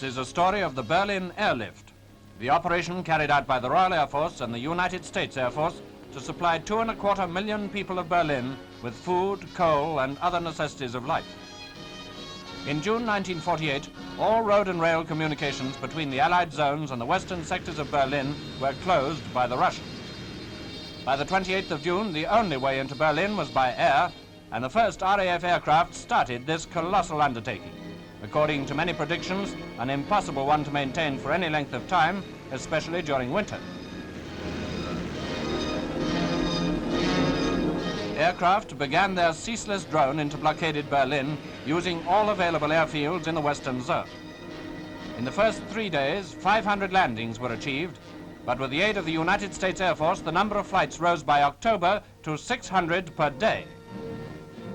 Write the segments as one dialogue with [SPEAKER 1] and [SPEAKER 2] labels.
[SPEAKER 1] This is a story of the Berlin Airlift, the operation carried out by the Royal Air Force and the United States Air Force to supply 2.25 million people of Berlin with food, coal, and other necessities of life. In June 1948, all road and rail communications between the Allied zones and the western sectors of Berlin were closed by the Russians. By the 28th of June, the only way into Berlin was by air, and the first RAF aircraft started this colossal undertaking. According to many predictions, an impossible one to maintain for any length of time, especially during winter. Aircraft began their ceaseless drone into blockaded Berlin, using all available airfields in the western zone. In the first 3 days, 500 landings were achieved, but with the aid of the United States Air Force, the number of flights rose by October to 600 per day.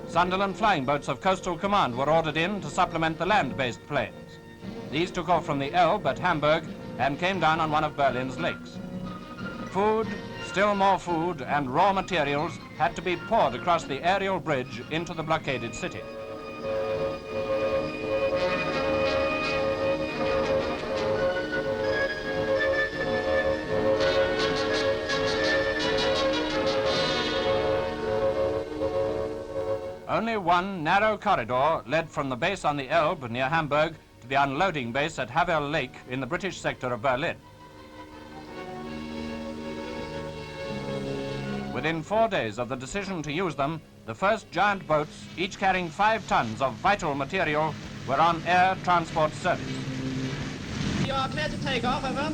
[SPEAKER 1] Sunderland Flying Boats of Coastal Command were ordered in to supplement the land-based planes. These took off from the Elbe at Hamburg and came down on one of Berlin's lakes. Food, still more food, and raw materials had to be poured across the aerial bridge into the blockaded city. Only one narrow corridor led from the base on the Elbe near Hamburg to the unloading base at Havel Lake in the British sector of Berlin. Within 4 days of the decision to use them, the first giant boats, each carrying 5 tons of vital material, were on air transport service.
[SPEAKER 2] You are clear to take off, over.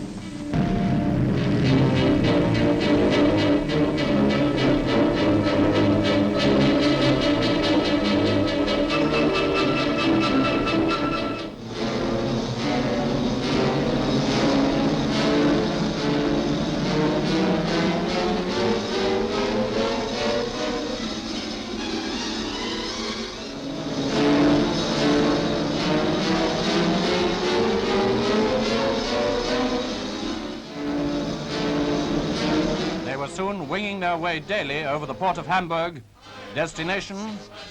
[SPEAKER 1] Soon winging their way daily over the port of Hamburg, destination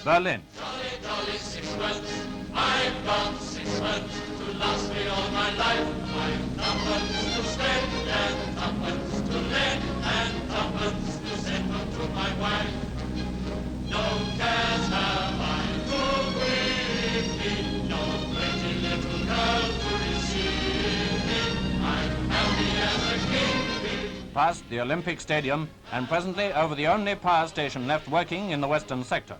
[SPEAKER 1] Berlin.
[SPEAKER 3] Jolly, jolly 6 months, I've got 6 months to last me all my life. I've tuppence to spend and tuppence to lend and tuppence to send home to my wife. No cares have I to grieve me, no pretty little girl to receive me. I'm happy as a king.
[SPEAKER 1] Past the Olympic Stadium, and presently over the only power station left working in the western sector.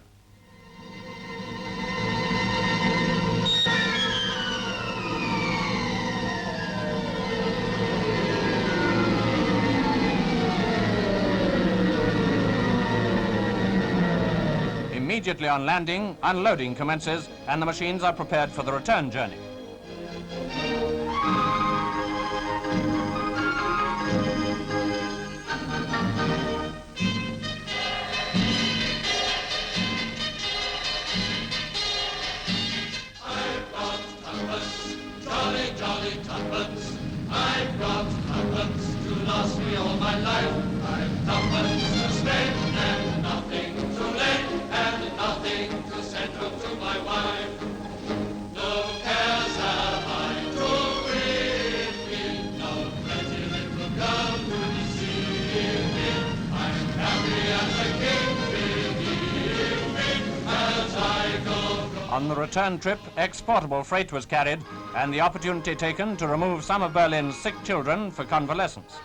[SPEAKER 1] Immediately on landing, unloading commences, and the machines are prepared for the return journey.
[SPEAKER 3] I've got tuppence to last me all my life. I've tuppence to spend and nothing to lend and nothing to send home to my wife. No cares have I to grieve me, no pretty little girl to deceive me. I'm happy as a king, believe me, as I go.
[SPEAKER 1] On the return trip, exportable freight was carried and the opportunity taken to remove some of Berlin's sick children for convalescence.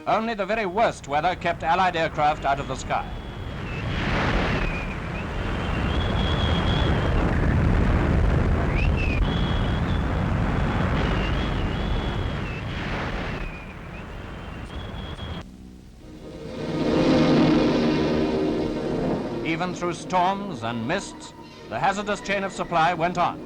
[SPEAKER 1] Only the very worst weather kept Allied aircraft out of the sky. Even through storms and mists, the hazardous chain of supply went on.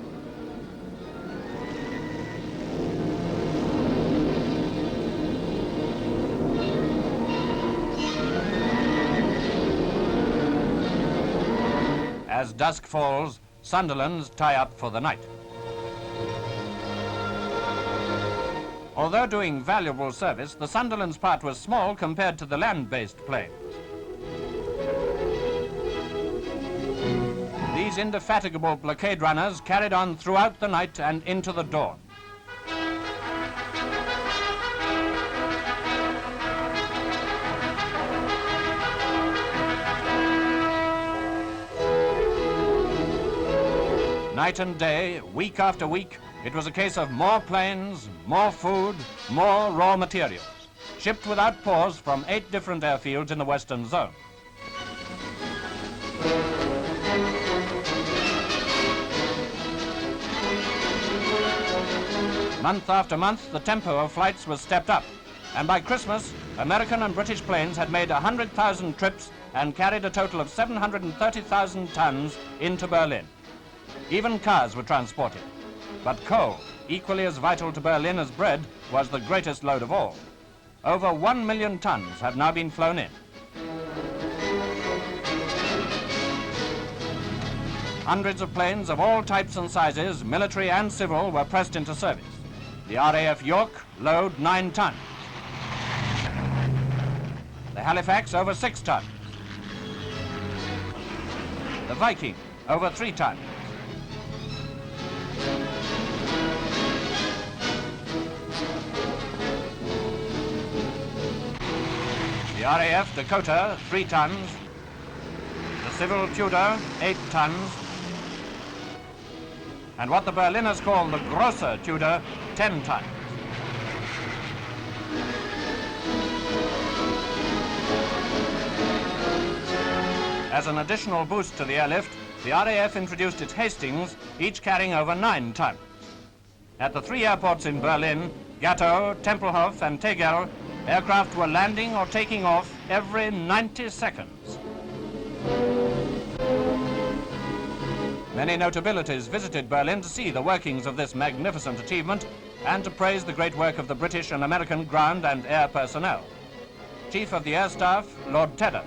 [SPEAKER 1] As dusk falls, Sunderlands tie up for the night. Although doing valuable service, the Sunderland's part was small compared to the land-based planes. These indefatigable blockade runners carried on throughout the night and into the dawn. Night and day, week after week, it was a case of more planes, more food, more raw materials, shipped without pause from 8 different airfields in the Western Zone. Month after month, the tempo of flights was stepped up, and by Christmas, American and British planes had made 100,000 trips and carried a total of 730,000 tons into Berlin. Even cars were transported. But coal, equally as vital to Berlin as bread, was the greatest load of all. Over 1 million tons have now been flown in. Hundreds of planes of all types and sizes, military and civil, were pressed into service. The RAF York load 9 tons. The Halifax over 6 tons. The Viking over 3 tons. The RAF Dakota, 3 tons. The Civil Tudor, 8 tons. And what the Berliners call the Grosser Tudor, 10 tons. As an additional boost to the airlift, the RAF introduced its Hastings, each carrying over 9 tons. At the 3 airports in Berlin, Gatow, Tempelhof and Tegel, aircraft were landing or taking off every 90 seconds. Many notabilities visited Berlin to see the workings of this magnificent achievement and to praise the great work of the British and American ground and air personnel. Chief of the Air Staff, Lord Tedder,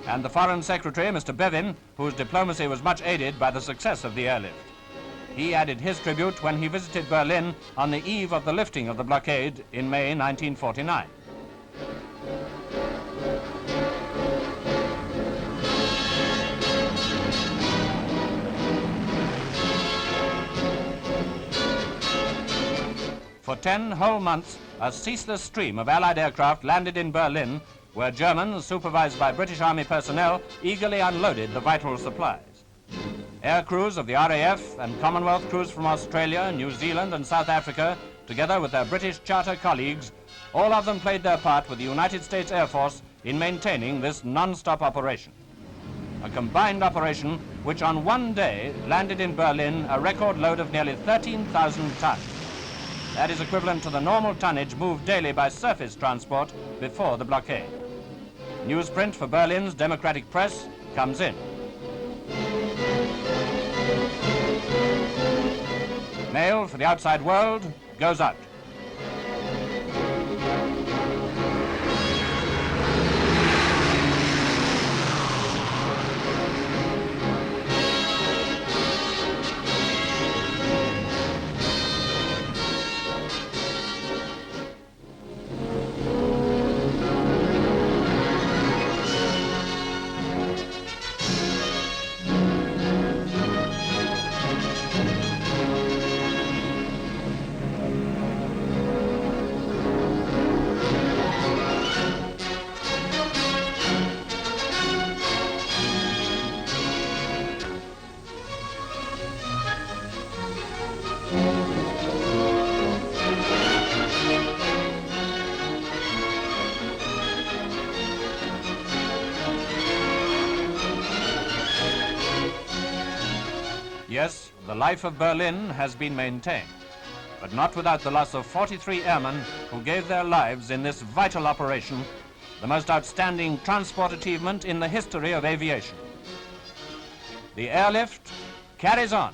[SPEAKER 1] and the Foreign Secretary, Mr. Bevin, whose diplomacy was much aided by the success of the airlift. He added his tribute when he visited Berlin on the eve of the lifting of the blockade in May 1949. For 10 whole months, a ceaseless stream of Allied aircraft landed in Berlin, where Germans, supervised by British Army personnel, eagerly unloaded the vital supplies. Air crews of the RAF and Commonwealth crews from Australia, New Zealand and South Africa, together with their British charter colleagues, all of them played their part with the United States Air Force in maintaining this non-stop operation. A combined operation which on one day landed in Berlin a record load of nearly 13,000 tons. That is equivalent to the normal tonnage moved daily by surface transport before the blockade. Newsprint for Berlin's democratic press comes in. Mail for the outside world goes out. Yes, the life of Berlin has been maintained, but not without the loss of 43 airmen who gave their lives in this vital operation, the most outstanding transport achievement in the history of aviation. The airlift carries on.